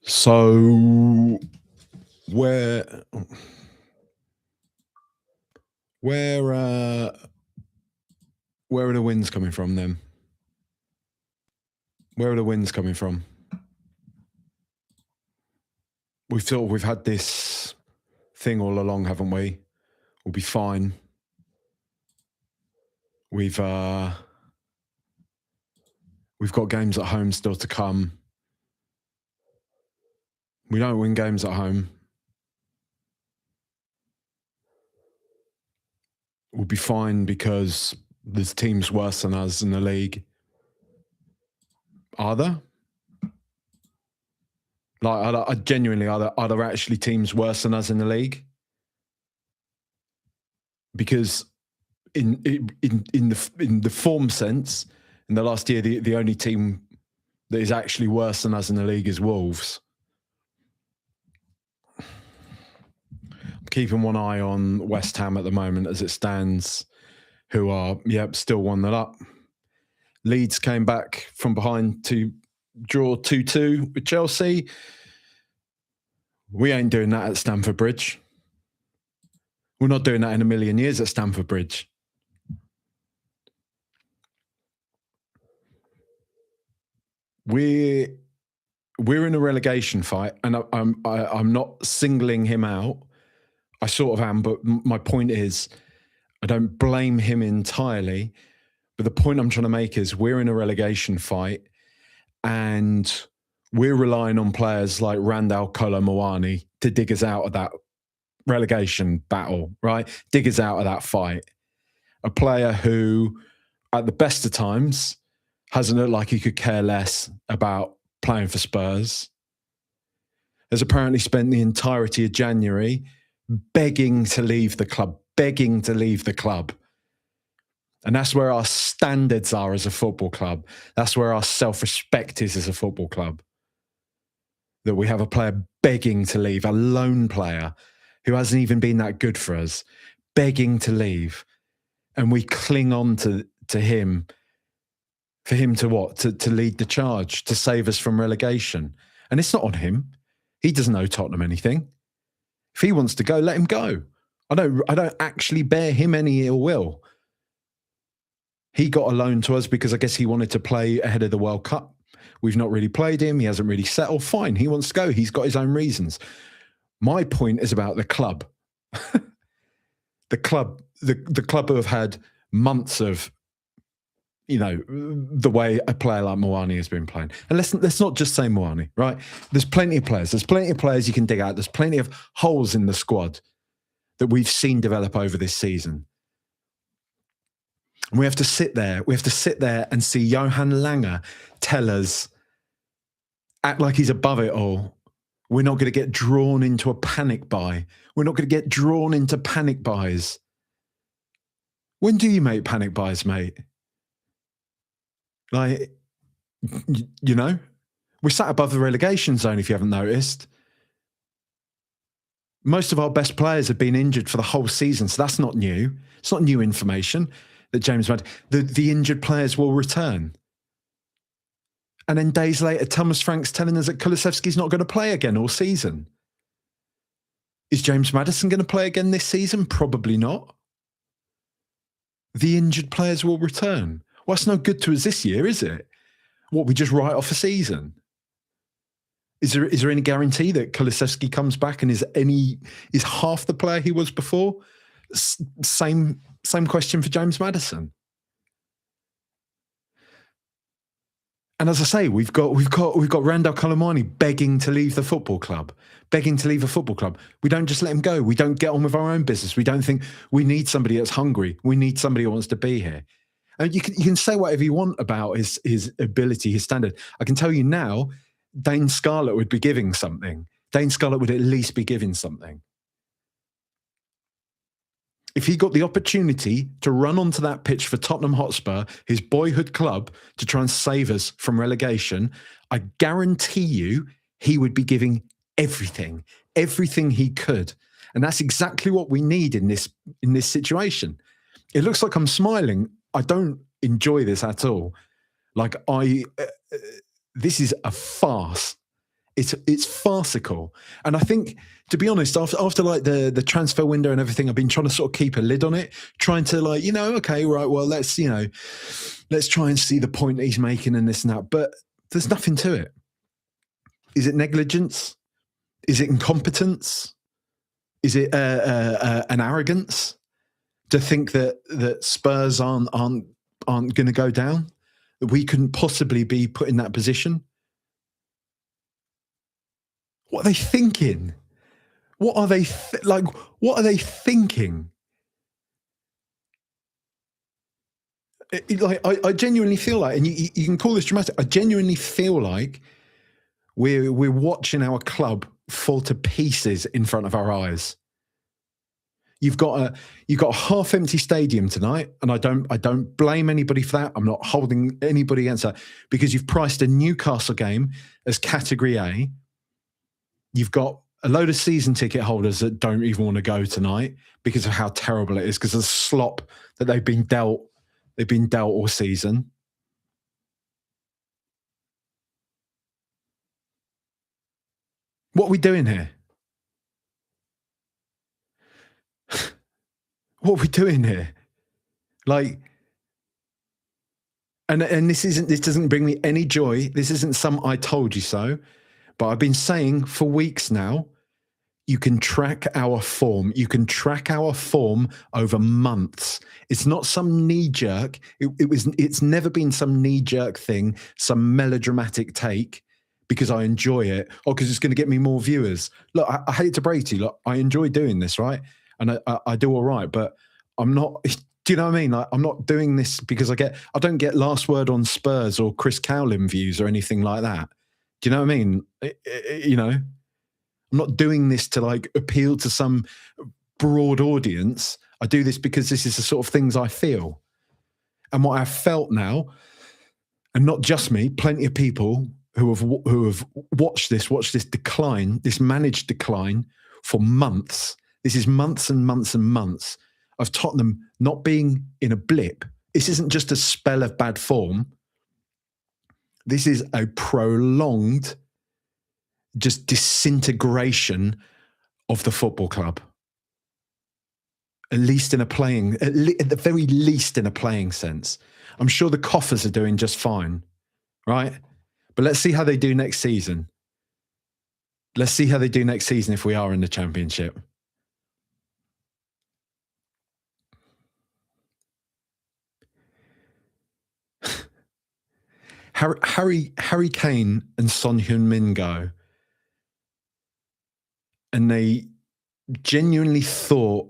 So where where uh where are the wins coming from then? Where are the wins coming from? We've had this thing all along, haven't we? We'll be fine. We've got games at home still to come. We don't win games at home. We'll be fine because there's teams worse than us in the league. Are there? Like, genuinely, are there actually teams worse than us in the league? Because in the form sense, in the last year, the only team that is actually worse than us in the league is Wolves. I'm keeping one eye on West Ham at the moment as it stands, who are, still 1-0 up. Leeds came back from behind to draw 2-2 with Chelsea. We ain't doing that at Stamford Bridge. We're not doing that in a million years at Stamford Bridge. We're in a relegation fight, and I'm not singling him out. I sort of am, but my point is, I don't blame him entirely. But the point I'm trying to make is we're in a relegation fight, and we're relying on players like Randall Kolo Muani to dig us out of that relegation battle, right? Dig us out of that fight. A player who, at the best of times, hasn't looked like he could care less about playing for Spurs, has apparently spent the entirety of January begging to leave the club. And that's where our standards are as a football club. That's where our self-respect is as a football club. That we have a player begging to leave, a lone player who hasn't even been that good for us, begging to leave. And we cling on to him, for him to what? To lead the charge, to save us from relegation. And it's not on him. He doesn't owe Tottenham anything. If he wants to go, let him go. I don't actually bear him any ill will. He got a loan to us because I guess he wanted to play ahead of the World Cup. We've not really played him. He hasn't really settled. Fine. He wants to go. He's got his own reasons. My point is about the club. The club who have had months of, the way a player like Muani has been playing. And let's not just say Muani, right? There's plenty of players. There's plenty of players you can dig out. There's plenty of holes in the squad that we've seen develop over this season. And we have to sit there. We have to sit there and see Johan Lange tell us, act like he's above it all. We're not going to get drawn into a panic buy. We're not going to get drawn into panic buys. When do you make panic buys, mate? Like, we're sat above the relegation zone, if you haven't noticed. Most of our best players have been injured for the whole season, so that's not new. It's not new information that James had. The injured players will return. And then days later, Thomas Frank's telling us that Kulusevski's not going to play again all season. Is James Maddison going to play again this season? Probably not. The injured players will return. Well, that's no good to us this year, is it? What, we just write off a season? Is there any guarantee that Kulusevski comes back and is half the player he was before? Same question for James Maddison. And as I say, we've got Randall Kolo Muani begging to leave the football club, begging to leave a football club. We don't just let him go. We don't get on with our own business. We don't think we need somebody that's hungry. We need somebody who wants to be here. And you can say whatever you want about his ability, his standard. I can tell you now, Dane Scarlett would be giving something. Dane Scarlett would at least be giving something. If he got the opportunity to run onto that pitch for Tottenham Hotspur, his boyhood club, to try and save us from relegation, I guarantee you he would be giving everything he could. And that's exactly what we need in this situation. It looks like I'm smiling. I don't enjoy this at all. Like this is a farce. It's farcical. And I think, to be honest, after like the transfer window and everything, I've been trying to sort of keep a lid on it, trying to like, okay, right, well, let's try and see the point that he's making and this and that. But there's nothing to it. Is it negligence? Is it incompetence? Is it an arrogance to think that Spurs aren't going to go down? That we couldn't possibly be put in that position? What are they thinking? What are they What are they thinking? I genuinely feel like, and you can call this dramatic, I genuinely feel like we're watching our club fall to pieces in front of our eyes. You've got a half-empty stadium tonight, and I don't blame anybody for that. I'm not holding anybody against that, because you've priced a Newcastle game as Category A. You've got a load of season ticket holders that don't even want to go tonight because of how terrible it is, because of the slop that they've been dealt all season. What are we doing here? What are we doing here? Like, and this doesn't bring me any joy. This isn't some I told you so, but I've been saying for weeks now, you can track our form. You can track our form over months. It's not some knee-jerk. It's never been some knee-jerk thing, some melodramatic take because I enjoy it or because it's going to get me more viewers. Look, I hate to break to you. Look, I enjoy doing this, right? And I do all right, but I'm not... Do you know what I mean? Like, I'm not doing this because I don't get Last Word on Spurs or Chris Cowlin views or anything like that. Do you know what I mean? I'm not doing this to like appeal to some broad audience. I do this because this is the sort of things I feel. And what I've felt now, and not just me, plenty of people who have watched this decline, this managed decline for months. This is months and months and months of Tottenham not being in a blip. This isn't just a spell of bad form. This is a prolonged just disintegration of the football club. At the very least in a playing sense. I'm sure the coffers are doing just fine, right? But let's see how they do next season. Let's see how they do next season if we are in the Championship. Harry Kane and Son Heung-min go, and they genuinely thought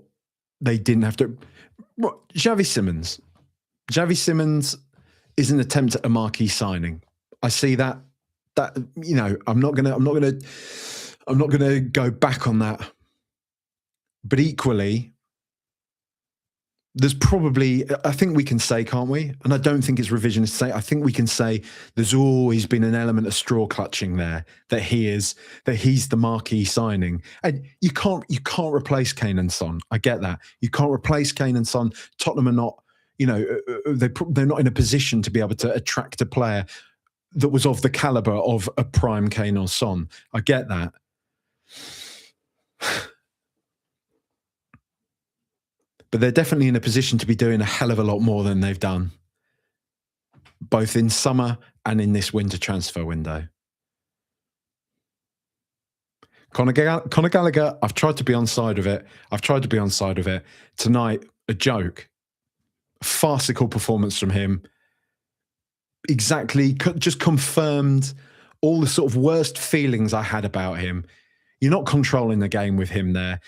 they didn't have to. Xavi Simons is an attempt at a marquee signing. I see that. I'm not gonna go back on that. But equally, there's probably, I think we can say, can't we? And I don't think it's revisionist to say, I think we can say there's always been an element of straw clutching there, that he's the marquee signing. And you can't replace Kane and Son. I get that. You can't replace Kane and Son. Tottenham are not, they're not in a position to be able to attract a player that was of the caliber of a prime Kane or Son. I get that. But they're definitely in a position to be doing a hell of a lot more than they've done, both in summer and in this winter transfer window. Conor Gallagher, I've tried to be on side of it. Tonight, a joke. A farcical performance from him. Exactly, just confirmed all the sort of worst feelings I had about him. You're not controlling the game with him there.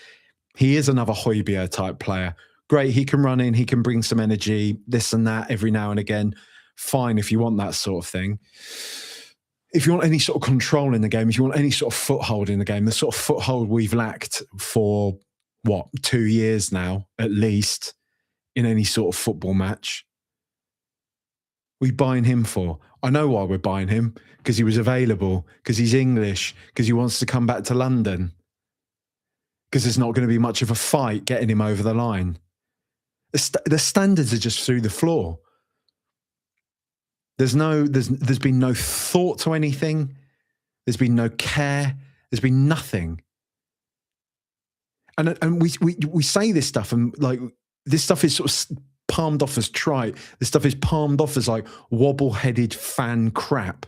He is another Højbjerg type player. Great, he can run in, he can bring some energy, this and that every now and again. Fine, if you want that sort of thing. If you want any sort of control in the game, if you want any sort of foothold in the game, the sort of foothold we've lacked for, 2 years now, at least, in any sort of football match. We buying him for? I know why we're buying him, because he was available, because he's English, because he wants to come back to London, because there's not going to be much of a fight getting him over the line. The standards are just through the floor. There's been no thought to anything. There's been no care. There's been nothing. And we say this stuff, and like this stuff is sort of palmed off as trite. This stuff is palmed off as like wobble-headed fan crap.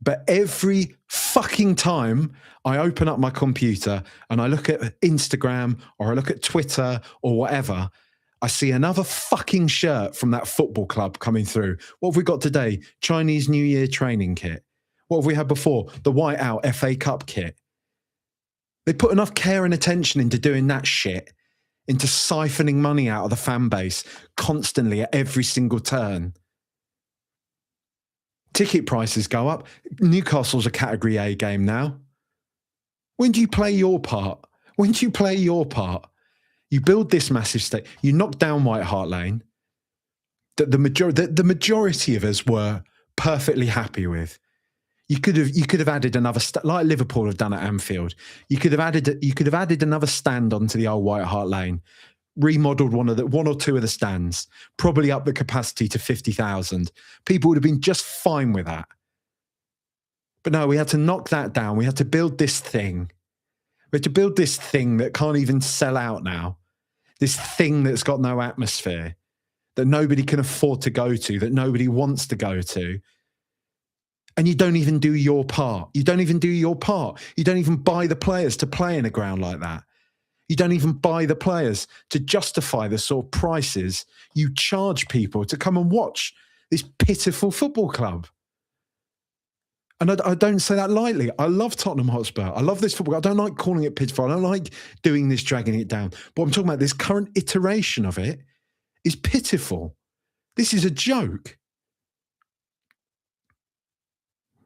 But every fucking time I open up my computer and I look at Instagram or I look at Twitter or whatever, I see another fucking shirt from that football club coming through. What have we got today? Chinese New Year training kit. What have we had before? The whiteout FA Cup kit. They put enough care and attention into doing that shit, into siphoning money out of the fan base constantly at every single turn. Ticket prices go up. Newcastle's a Category A game now. When do you play your part? When do you play your part? You build this massive state. You knock down White Hart Lane that the majority of us were perfectly happy with. You could have added another like Liverpool have done at Anfield. You could have added another stand onto the old White Hart Lane, remodeled one or two of the stands, probably up the capacity to 50,000. People would have been just fine with that. But no, we had to knock that down. We had to build this thing. We had to build this thing that can't even sell out now. This thing that's got no atmosphere, that nobody can afford to go to, that nobody wants to go to. And you don't even do your part. You don't even do your part. You don't even buy the players to play in a ground like that. You don't even buy the players to justify the sort of prices you charge people to come and watch this pitiful football club. And I don't say that lightly. I love Tottenham Hotspur. I love this football. I don't like calling it pitiful. I don't like doing this, dragging it down. But I'm talking about this current iteration of it is pitiful. This is a joke.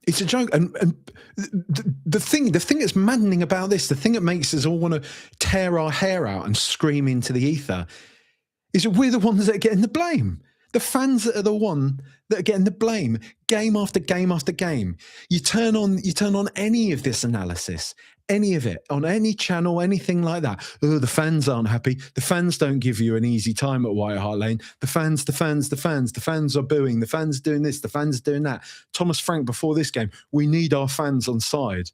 It's a joke. And the thing that's maddening about this, the thing that makes us all want to tear our hair out and scream into the ether, is that we're the ones that are getting the blame. The fans that are the one that are getting the blame game after game after game. You turn on any of this analysis, any of it, on any channel, anything like that. Oh, the fans aren't happy. The fans don't give you an easy time at White Hart Lane. The fans are booing. The fans doing this. The fans doing that. Thomas Frank, before this game, we need our fans on side.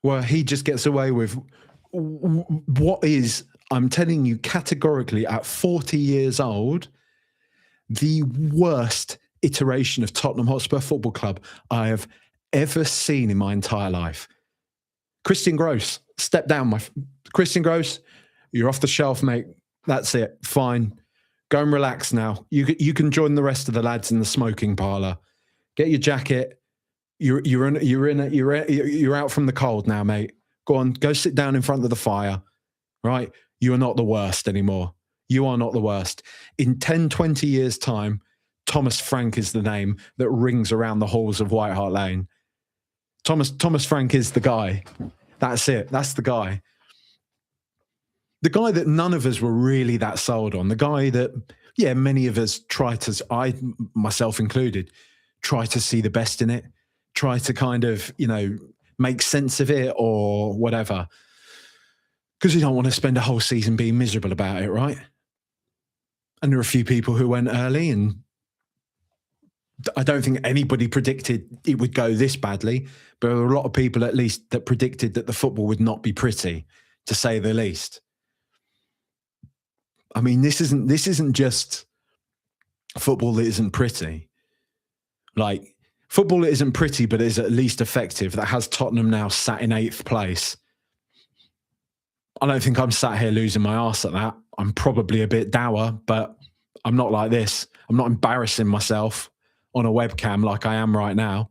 Well, he just gets away with what is, I'm telling you categorically, at 40 years old, the worst iteration of Tottenham Hotspur Football Club I have ever seen in my entire life. Christian Gross, step down, Christian Gross, you're off the shelf, mate. That's it. Fine. Go and relax now. You can join the rest of the lads in the smoking parlour. Get your jacket. You're out from the cold now, mate. Go on, go sit down in front of the fire, right? You are not the worst anymore. You are not the worst. In 10, 20 years' time, Thomas Frank is the name that rings around the halls of White Hart Lane. Thomas Frank is the guy. That's it. That's the guy. The guy that none of us were really that sold on. The guy that, yeah, many of us try to, I, myself included, try to see the best in it, try to kind of, make sense of it or whatever. Because you don't want to spend a whole season being miserable about it, right? And there are a few people who went early, and I don't think anybody predicted it would go this badly, but there were a lot of people at least that predicted that the football would not be pretty, to say the least. I mean, this isn't just football that isn't pretty. Like, football that isn't pretty but is at least effective, that has Tottenham now sat in 8th place. I don't think I'm sat here losing my arse at that. I'm probably a bit dour, but I'm not like this. I'm not embarrassing myself on a webcam like I am right now.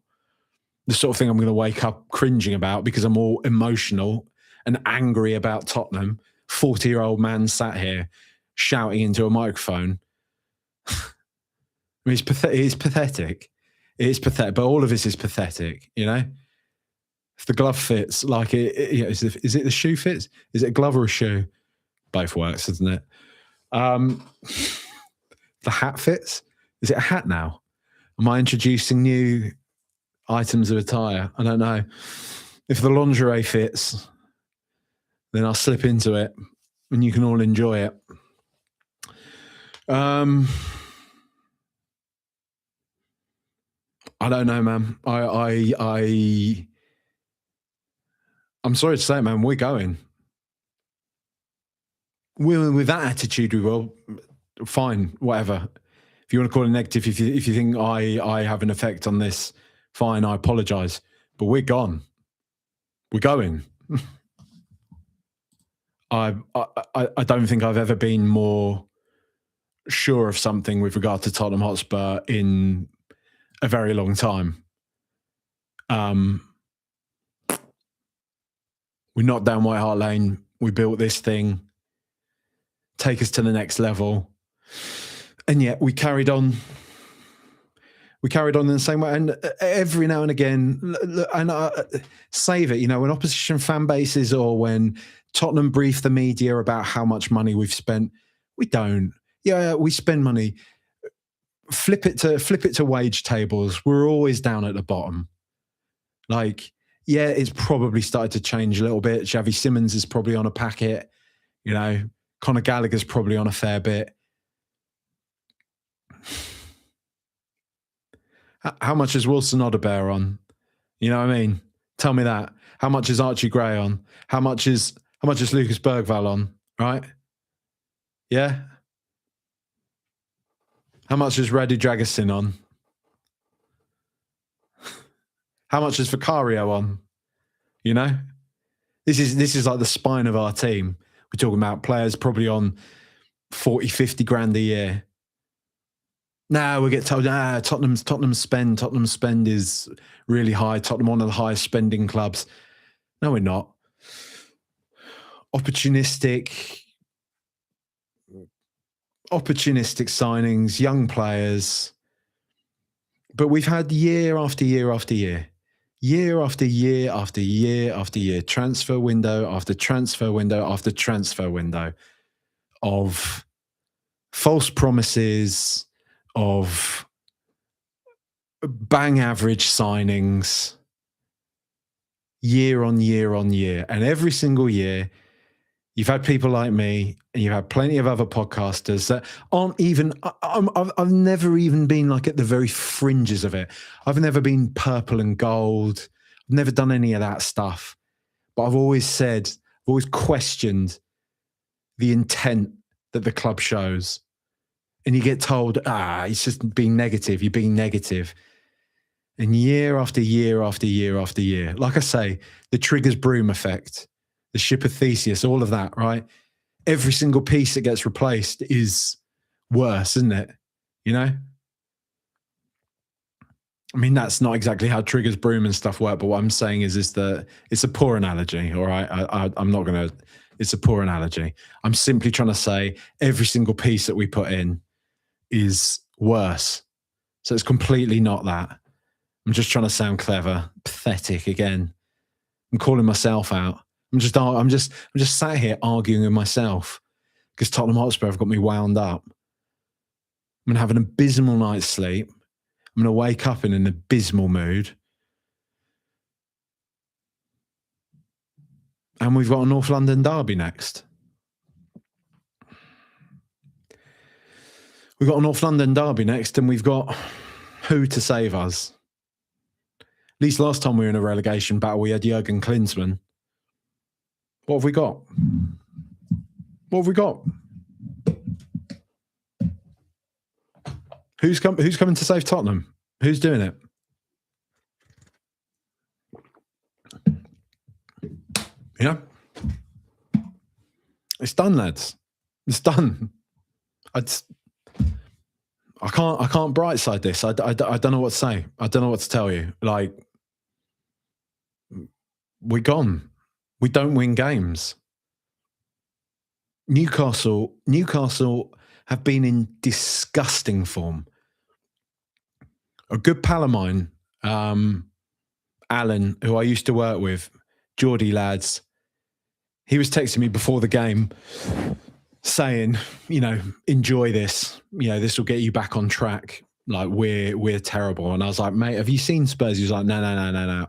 The sort of thing I'm going to wake up cringing about because I'm all emotional and angry about Tottenham. 40-year-old man sat here shouting into a microphone. I mean, it is pathetic. It is pathetic, but all of this is pathetic, If the glove fits, like is it the shoe fits? Is it a glove or a shoe? Both works, doesn't it? The hat fits. Is it a hat now? Am I introducing new items of attire? I don't know. If the lingerie fits, then I'll slip into it and you can all enjoy it. I don't know, man. I'm sorry to say it, man. We're going. With that attitude, we will. Fine, whatever. If you want to call it negative, if you think I have an effect on this, fine. I apologise, but we're gone. We're going. I don't think I've ever been more sure of something with regard to Tottenham Hotspur in a very long time. We knocked down White Hart Lane. We built this thing, take us to the next level, and yet we carried on. We carried on in the same way, and every now and again, and save it. You know, when opposition fan bases or when Tottenham brief the media about how much money we've spent, we don't. Yeah, we spend money. Flip it to wage tables. We're always down at the bottom. Like, yeah, it's probably started to change a little bit. Xavi Simons is probably on a packet. You know, Conor Gallagher's probably on a fair bit. How much is Wilson Odebear on? You know what I mean? Tell me that. How much is Archie Gray on? How much is Lucas Bergvall on? Right? Yeah. How much is Radu Dragusin on? How much is Vicario on? You know? This is like the spine of our team. We're talking about players probably on 40, 50 grand a year. Now we get told, Tottenham's spend is really high. Tottenham one of the highest spending clubs. No, we're not. Opportunistic signings, young players. But we've had year after year after year. Year after year after year after year. Transfer window after transfer window after transfer window of false promises, of bang average signings, year on year on year. And every single year, you've had people like me, and you've had plenty of other podcasters that aren't even, I've never even been like at the very fringes of it. I've never been purple and gold. I've never done any of that stuff. But I've always said, I've always questioned the intent that the club shows. And you get told, it's just being negative. You're being negative. And year after year after year after year, like I say, the Triggers Broom effect, the ship of Theseus, all of that, right? Every single piece that gets replaced is worse, isn't it? You know? I mean, that's not exactly how Triggers Broom and stuff work, but what I'm saying is that it's a poor analogy, all right? I'm not going to, it's a poor analogy. I'm simply trying to say every single piece that we put in is worse. So it's completely not that. I'm just trying to sound clever, pathetic again. I'm calling myself out. I'm just sat here arguing with myself because Tottenham Hotspur have got me wound up. I'm going to have an abysmal night's sleep. I'm going to wake up in an abysmal mood. And we've got a North London derby next. We've got a North London derby next, and we've got who to save us? At least last time we were in a relegation battle, we had Jurgen Klinsmann. What have we got? What have we got? Who's coming to save Tottenham? Who's doing it? You know? It's done, lads. It's done. I can't brightside this. I don't know what to say. I don't know what to tell you. Like, we're gone. We don't win games. Newcastle have been in disgusting form. A good pal of mine, Alan, who I used to work with, Geordie lads, he was texting me before the game saying, you know, enjoy this. You know, this will get you back on track. Like, we're terrible. And I was like, mate, have you seen Spurs? He was like, no.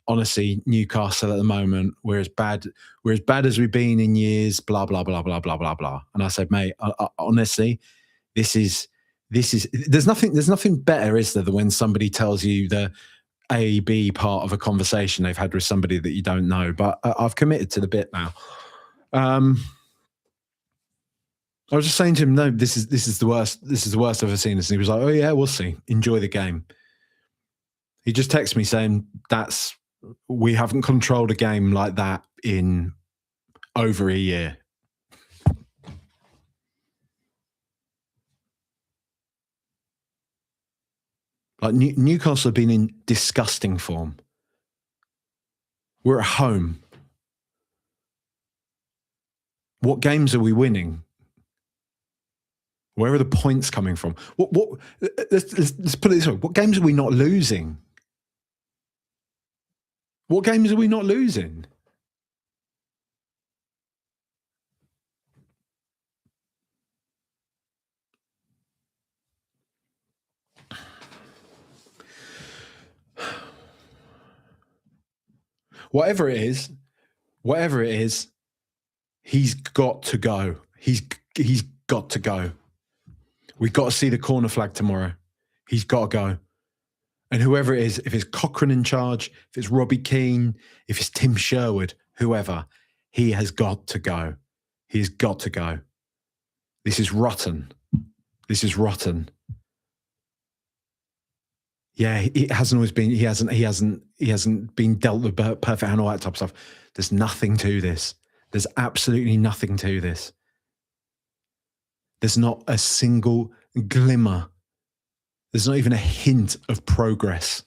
Honestly, Newcastle at the moment, we're as bad as we've been in years, blah, blah, blah, blah, blah, blah, blah. And I said, mate, honestly, this is There's nothing better, is there, than when somebody tells you the A, B part of a conversation they've had with somebody that you don't know. But I've committed to the bit now. I was just saying to him, no, this is the worst. This is the worst I've ever seen this. And he was like, oh yeah, we'll see. Enjoy the game. He just texted me saying we haven't controlled a game like that in over a year. Like Newcastle have been in disgusting form. We're at home. What games are we winning? Where are the points coming from? Let's put it this way. What games are we not losing? What games are we not losing? Whatever it is, he's got to go. He's got to go. We've got to see the corner flag tomorrow. He's got to go. And whoever it is, if it's Cochrane in charge, if it's Robbie Keane, if it's Tim Sherwood, whoever, he has got to go. He's got to go. This is rotten. This is rotten. Yeah, it hasn't always been. He hasn't been dealt with perfect hand, all that type of stuff. There's nothing to this. There's absolutely nothing to this. There's not a single glimmer. There's not even a hint of progress.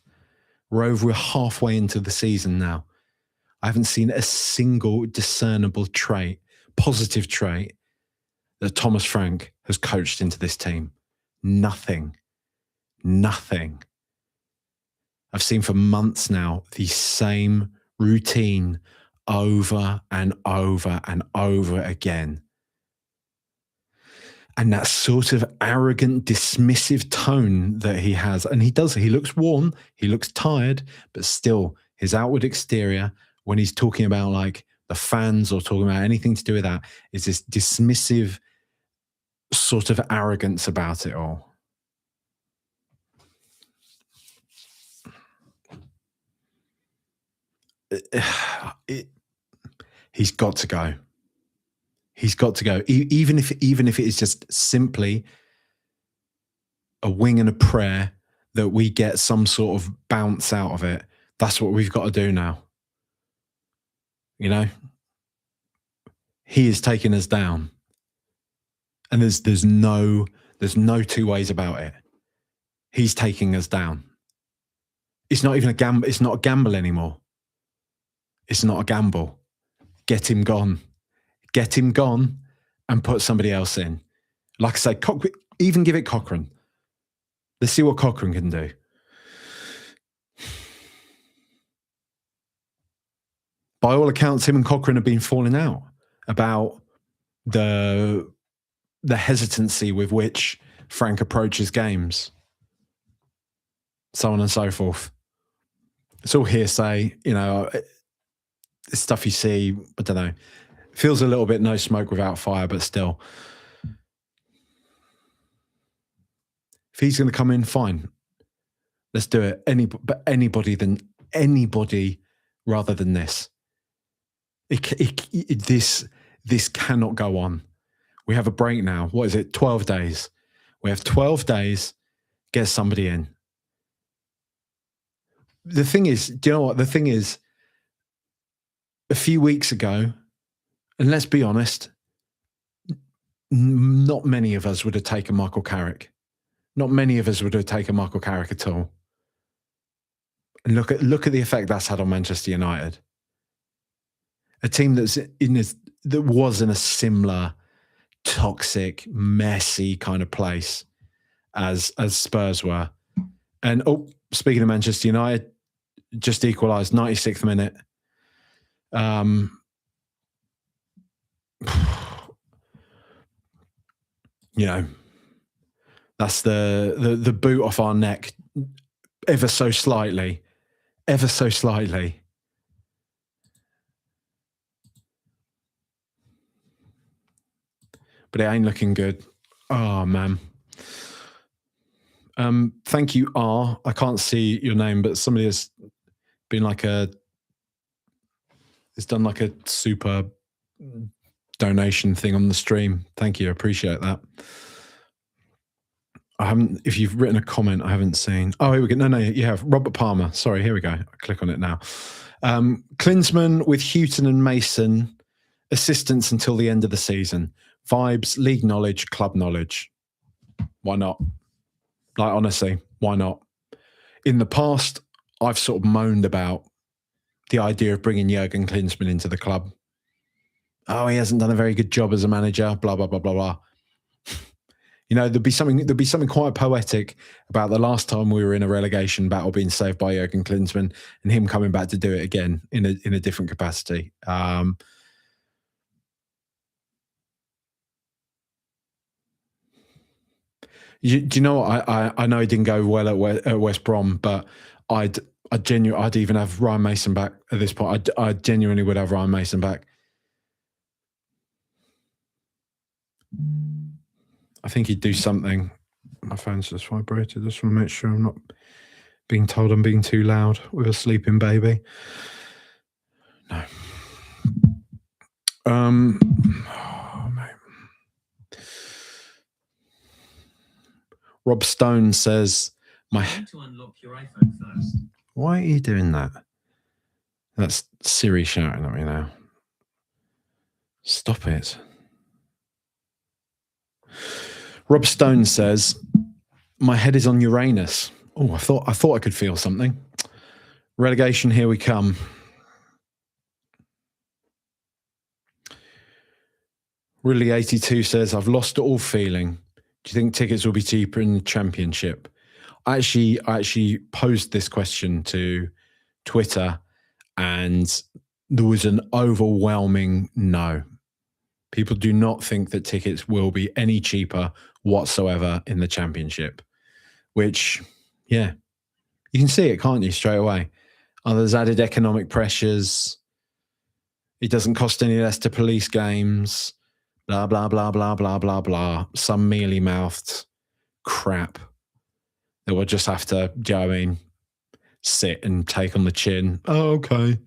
We're halfway into the season now. I haven't seen a single discernible trait, positive trait, that Thomas Frank has coached into this team. Nothing. Nothing. I've seen for months now the same routine over and over and over again. And that sort of arrogant, dismissive tone that he has. And he looks worn, he looks tired, but still his outward exterior, when he's talking about like the fans or talking about anything to do with that, is this dismissive sort of arrogance about it all. He's got to go. He's got to go. Even if it is just simply a wing and a prayer that we get some sort of bounce out of it. That's what we've got to do now. You know, he is taking us down, and there's no two ways about it. He's taking us down. It's not even a gamble. It's not a gamble anymore. It's not a gamble. Get him gone. Get him gone and put somebody else in. Like I say, even give it Cochrane. Let's see what Cochrane can do. By all accounts, him and Cochrane have been falling out about the hesitancy with which Frank approaches games, so on and so forth. It's all hearsay, you know, stuff you see, I don't know. Feels a little bit no smoke without fire, but still. If he's going to come in, fine. Let's do it. Anybody rather than this. This cannot go on. We have a break now. What is it? 12 days. We have 12 days. Get somebody in. The thing is, do you know what? The thing is, a few weeks ago, and let's be honest, not many of us would have taken Michael Carrick. Not many of us would have taken Michael Carrick at all. And look at the effect that's had on Manchester United. A team that was in a similar toxic, messy kind of place as Spurs were. And speaking of Manchester United, just equalised 96th minute. You know, that's the boot off our neck ever so slightly. But it ain't looking good. Oh, man. Thank you, R. I can't see your name, but somebody has been has done like a super donation thing on the stream. Thank you. I appreciate that. If you've written a comment, I haven't seen. Oh, here we go. No, you have. Robert Palmer. Sorry, here we go. I'll click on it now. Klinsmann with Houghton and Mason, assistants until the end of the season. Vibes, league knowledge, club knowledge. Why not? Like, honestly, why not? In the past, I've sort of moaned about the idea of bringing Jurgen Klinsmann into the club. Oh, he hasn't done a very good job as a manager, blah, blah, blah, blah, blah. You know, there'd be something quite poetic about the last time we were in a relegation battle being saved by Jurgen Klinsmann and him coming back to do it again in a different capacity. Do you know what? I know he didn't go well at West Brom, but I'd even have Ryan Mason back at this point. I genuinely would have Ryan Mason back. I think he'd do something. My phone's just vibrated. Just want to make sure I'm not being told I'm being too loud with a sleeping baby. No. Oh, mate. Rob Stone says, "My to unlock your iPhone first." Why are you doing that? That's Siri shouting at me now. Stop it. Rob Stone says, "My head is on Uranus." Oh, I thought I could feel something. Relegation, here we come. Really 82 says, "I've lost all feeling. Do you think tickets will be cheaper in the Championship?" I actually posed this question to Twitter, and there was an overwhelming no. People do not think that tickets will be any cheaper whatsoever in the Championship, which, yeah, you can see it, can't you, straight away? There's added economic pressures. It doesn't cost any less to police games. Blah, blah, blah, blah, blah, blah, blah. Some mealy-mouthed crap that we'll just have to, do you know what I mean, sit and take on the chin. Oh, okay.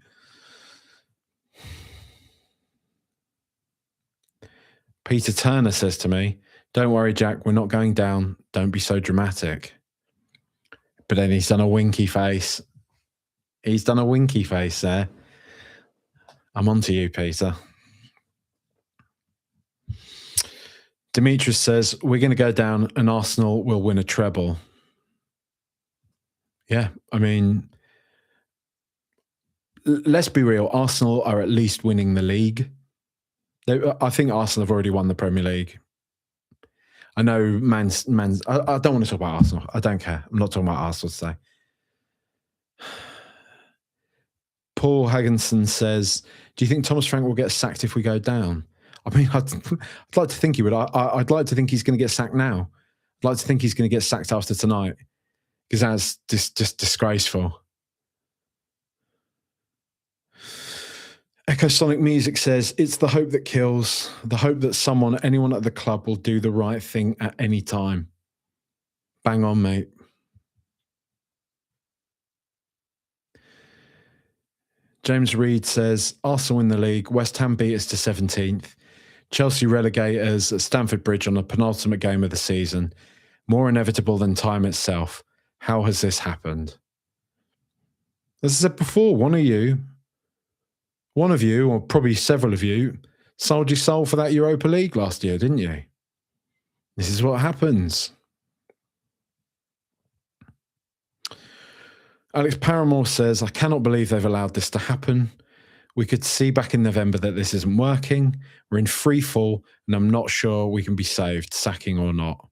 Peter Turner says to me, "Don't worry, Jack, we're not going down. Don't be so dramatic." But then he's done a winky face. He's done a winky face there. I'm on to you, Peter. Demetrius says, "We're going to go down and Arsenal will win a treble." Yeah, I mean, let's be real. Arsenal are at least winning the league. I think Arsenal have already won the Premier League. I know Man's. I don't want to talk about Arsenal. I don't care. I'm not talking about Arsenal today. Paul Hagginson says, "Do you think Thomas Frank will get sacked if we go down?" I mean, I'd like to think he would. I'd like to think he's going to get sacked now. I'd like to think he's going to get sacked after tonight, because that's just disgraceful. Echosonic Music says, "It's the hope that kills, the hope that anyone at the club will do the right thing at any time." Bang on, mate. James Reed says, "Arsenal win the league. West Ham beat us to 17th. Chelsea relegate us at Stamford Bridge on the penultimate game of the season. More inevitable than time itself. How has this happened?" As I said before, one of you, or probably several of you, sold your soul for that Europa League last year, didn't you? This is what happens. Alex Paramore says, "I cannot believe they've allowed this to happen. We could see back in November that this isn't working. We're in free fall, and I'm not sure we can be saved, sacking or not."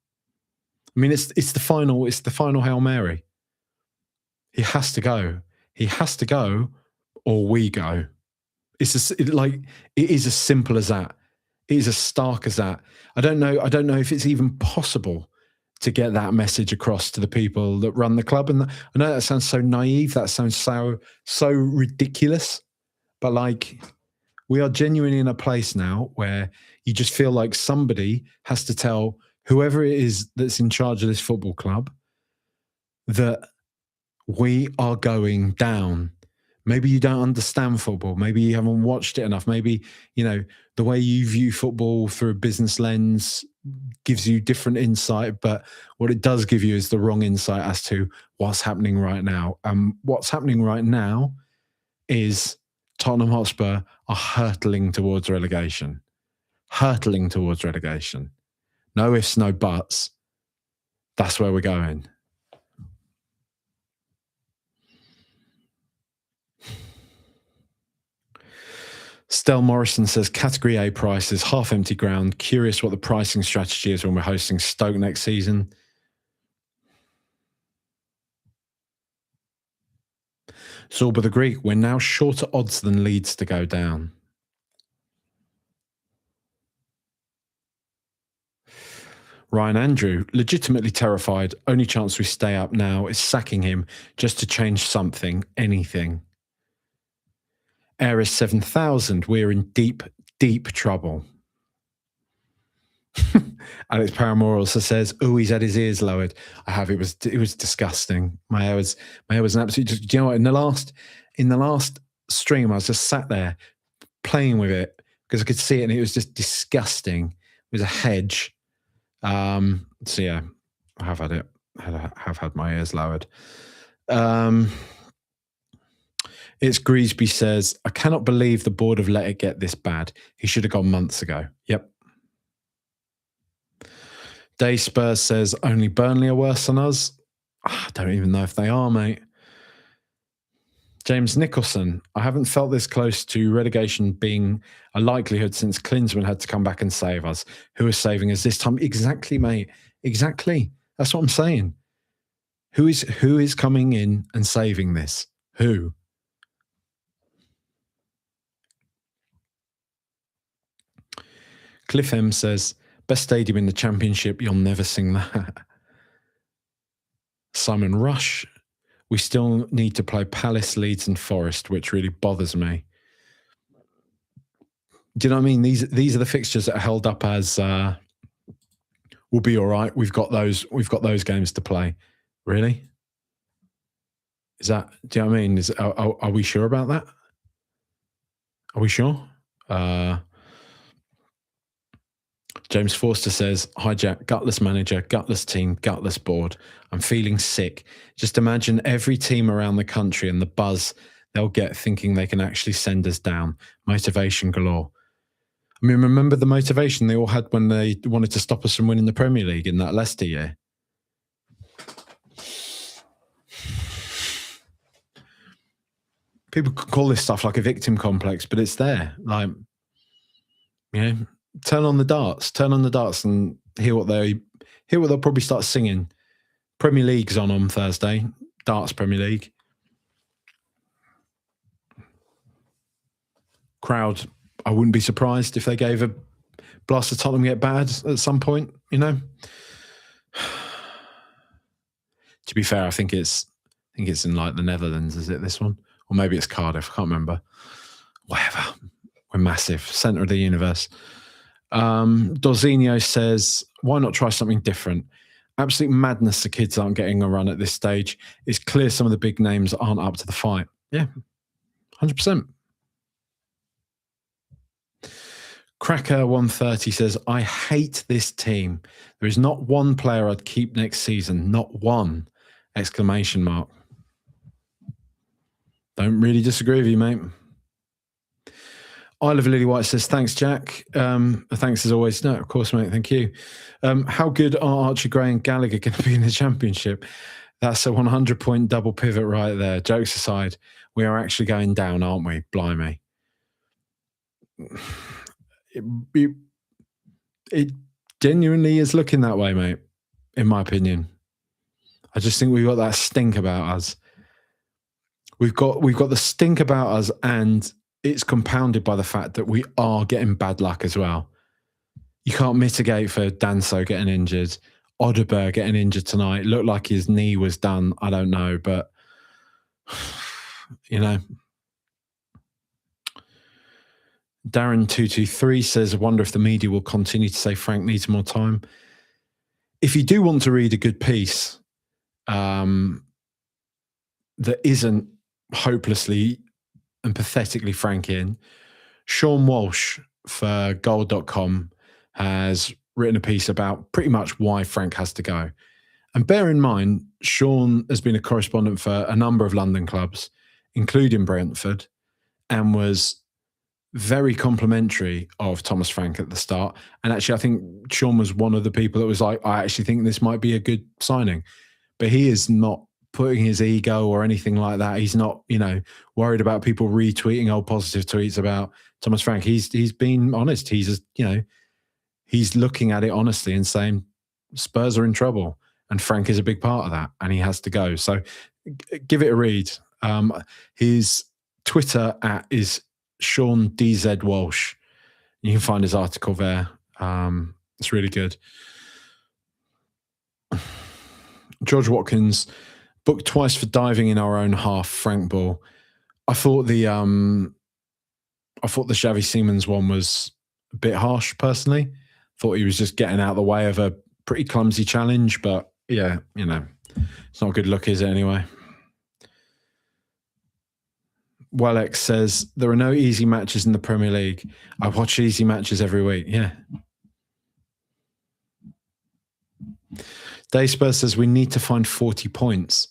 I mean, it's the final Hail Mary. He has to go. He has to go, or we go. It is as simple as that. It is as stark as that. I don't know if it's even possible to get that message across to the people that run the club. And I know that sounds so naive. That sounds so ridiculous. But like, we are genuinely in a place now where you just feel like somebody has to tell whoever it is that's in charge of this football club that we are going down. Maybe you don't understand football. Maybe you haven't watched it enough. Maybe, the way you view football through a business lens gives you different insight. But what it does give you is the wrong insight as to what's happening right now. What's happening right now is Tottenham Hotspur are hurtling towards relegation. Hurtling towards relegation. No ifs, no buts. That's where we're going. Stell Morrison says, Category A prices, half empty ground. Curious what the pricing strategy is when we're hosting Stoke next season. Zorba the Greek, we're now shorter odds than Leeds to go down. Ryan Andrew, legitimately terrified. Only chance we stay up now is sacking him just to change something, anything. Eris 7000, we're in deep, deep trouble. Alex Paramore also says, "Oh, he's had his ears lowered." I have. It was disgusting. My hair was an absolute. Do you know what? In the last stream, I was just sat there playing with it because I could see it, and it was just disgusting. It was a hedge. So yeah, I have had it. I have had my ears lowered. It's Greasby says, I cannot believe the board have let it get this bad. He should have gone months ago. Yep. Day Spurs says, only Burnley are worse than us. I don't even know if they are, mate. James Nicholson, I haven't felt this close to relegation being a likelihood since Klinsmann had to come back and save us. Who is saving us this time? Exactly, mate. Exactly. That's what I'm saying. Who is coming in and saving this? Who? Cliff M says, best stadium in the championship, you'll never sing that. Simon Rush, we still need to play Palace, Leeds and Forest, which really bothers me. Do you know what I mean? These are the fixtures that are held up as we'll be all right. We've got those games to play. Really? Is that, do you know what I mean? Are we sure about that? Are we sure? James Forster says, hi Jack, gutless manager, gutless team, gutless board. I'm feeling sick. Just imagine every team around the country and the buzz they'll get thinking they can actually send us down. Motivation galore. I mean, remember the motivation they all had when they wanted to stop us from winning the Premier League in that Leicester year? People call this stuff like a victim complex, but it's there. Like, you know, turn on the darts and hear what they'll probably start singing. Premier League's on Thursday. Darts Premier League. Crowd, I wouldn't be surprised if they gave a blast of Tottenham get bad at some point, you know. To be fair, I think it's in like the Netherlands, is it this one? Or maybe it's Cardiff, I can't remember. Whatever. We're massive. Centre of the universe. Dorzinho says, why not try something different? Absolute madness the kids aren't getting a run at this stage. It's clear some of the big names aren't up to the fight. Yeah, 100%. Cracker 130 says, I hate this team. There is not one player I'd keep next season. Not one! Exclamation mark. Don't really disagree with you, mate. Isle of Lily White says, thanks, Jack. Thanks as always. No, of course, mate. Thank you. How good are Archie Gray and Gallagher going to be in the championship? That's a 100-point double pivot right there. Jokes aside, we are actually going down, aren't we? Blimey. It genuinely is looking that way, mate, in my opinion. I just think we've got that stink about us. We've got the stink about us, and it's compounded by the fact that we are getting bad luck as well. You can't mitigate for Danso getting injured. Odeberg getting injured tonight. Looked like his knee was done. I don't know, but, you know. Darren223 says, I wonder if the media will continue to say Frank needs more time. If you do want to read a good piece, that isn't hopelessly and pathetically franking. Sean Walsh for goal.com has written a piece about pretty much why Frank has to go. And bear in mind, Sean has been a correspondent for a number of London clubs, including Brentford, and was very complimentary of Thomas Frank at the start. And actually, I think Sean was one of the people that was like, I actually think this might be a good signing. But he is not putting his ego or anything like that. He's not, worried about people retweeting old positive tweets about Thomas Frank. He's been honest. He's looking at it honestly and saying Spurs are in trouble, and Frank is a big part of that, and he has to go. So give it a read. His Twitter is Sean DZ Walsh. You can find his article there. It's really good. George Watkins, booked twice for diving in our own half. Frank ball. I thought the Xavi Simons one was a bit harsh. Personally, thought he was just getting out of the way of a pretty clumsy challenge. But yeah, it's not a good look, is it? Anyway. Wellex says, there are no easy matches in the Premier League. I watch easy matches every week. Yeah. Dave Spurs says, we need to find 40 points.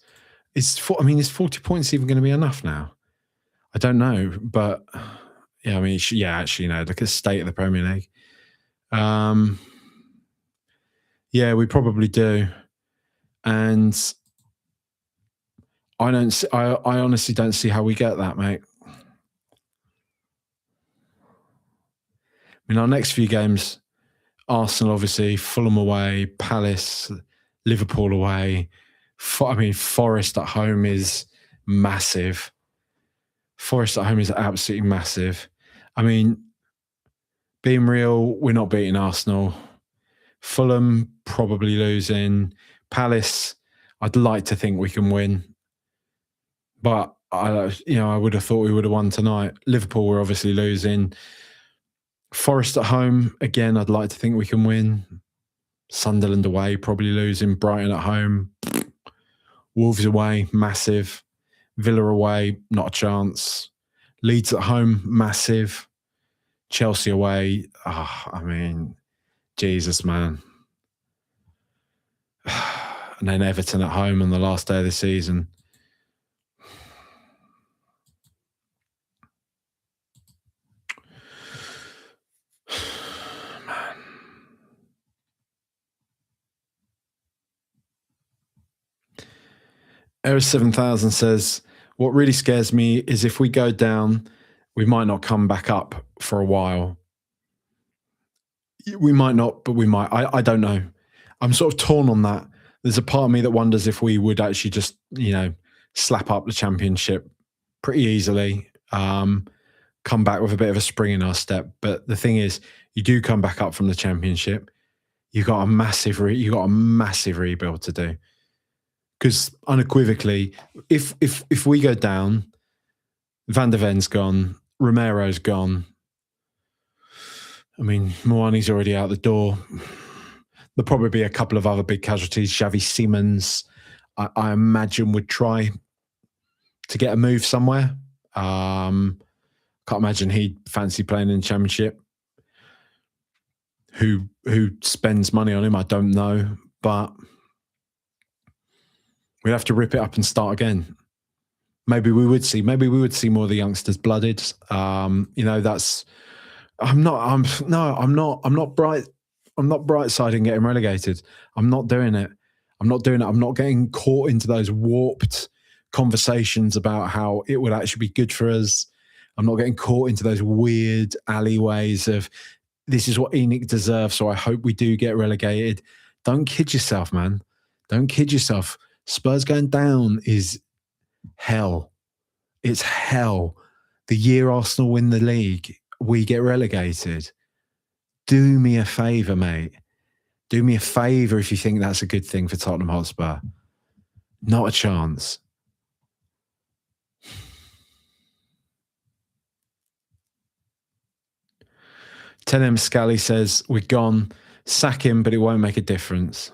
Is 40 points even going to be enough now? I don't know. But, yeah, look at the state of the Premier League. Yeah, we probably do. And I honestly don't see how we get that, mate. Our next few games, Arsenal obviously, Fulham away, Palace, Liverpool away. Forest at home is massive. Forest at home is absolutely massive. Being real, we're not beating Arsenal. Fulham probably losing. Palace, I'd like to think we can win. But, I would have thought we would have won tonight. Liverpool, we're obviously losing. Forest at home, again, I'd like to think we can win. Sunderland away, probably losing. Brighton at home. Wolves away, massive. Villa away, not a chance. Leeds at home, massive. Chelsea away, Jesus, man. And then Everton at home on the last day of the season. Man. Eris 7000 says, what really scares me is if we go down, we might not come back up for a while. We might not, but we might. I don't know. I'm sort of torn on that. There's a part of me that wonders if we would actually just, slap up the Championship pretty easily, come back with a bit of a spring in our step. But the thing is, you do come back up from the Championship, you've got a massive rebuild to do. Because unequivocally, if we go down, Van der Ven's gone, Romero's gone. Moani's already out the door. There'll probably be a couple of other big casualties. Xavi Simons, I imagine, would try to get a move somewhere. Can't imagine he'd fancy playing in the Championship. Who spends money on him, I don't know. But we'd have to rip it up and start again. Maybe we would see more of the youngsters blooded. That's. I'm not bright-siding getting relegated. I'm not doing it. I'm not getting caught into those warped conversations about how it would actually be good for us. I'm not getting caught into those weird alleyways of this is what ENIC deserves, so I hope we do get relegated. Don't kid yourself, man. Don't kid yourself. Spurs going down is hell. It's hell. The year Arsenal win the league, we get relegated. Do me a favour, mate. Do me a favour if you think that's a good thing for Tottenham Hotspur. Not a chance. Tenem Scally says, we're gone. Sack him, but it won't make a difference.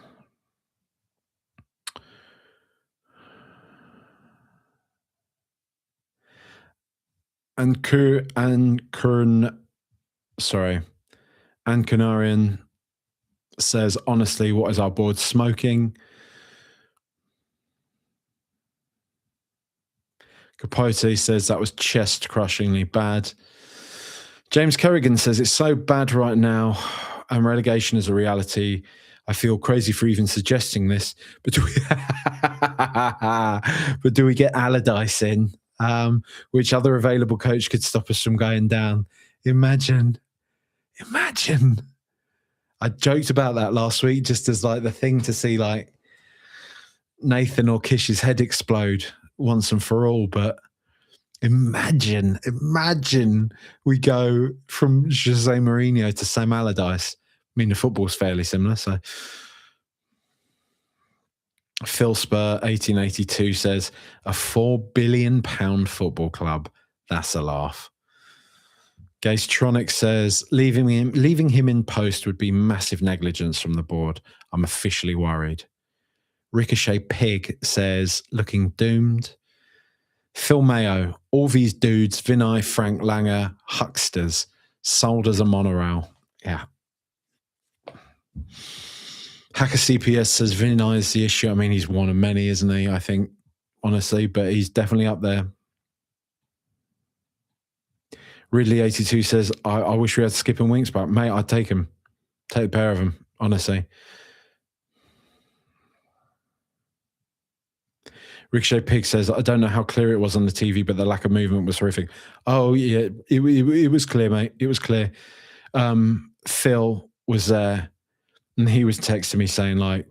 And Canarian says, honestly, what is our board smoking? Capote says that was chest-crushingly bad. James Kerrigan says it's so bad right now, and relegation is a reality. I feel crazy for even suggesting this, but do we get Allardyce in? Which other available coach could stop us from going down? Imagine. I joked about that last week, just as like the thing to see, like Nathan or Kish's head explode once and for all. But imagine we go from Jose Mourinho to Sam Allardyce. I mean, the football's fairly similar. So Phil Spur 1882 says a £4 billion football club. That's a laugh. Gastronic says leaving him in post would be massive negligence from the board. I'm officially worried. Ricochet Pig says looking doomed. Phil Mayo, all these dudes, Vinay, Frank Langer, hucksters, sold as a monorail. Yeah. Hacker CPS says Vinay is the issue. I mean, he's one of many, isn't he? I think, honestly, but he's definitely up there. Ridley82 says, I wish we had Skip and Winks back. Mate, I'd take him. Take a pair of them, honestly. Ricochet Pig says, I don't know how clear it was on the TV, but the lack of movement was horrific. Oh, yeah, it was clear, mate. It was clear. Phil was there, and he was texting me saying, like,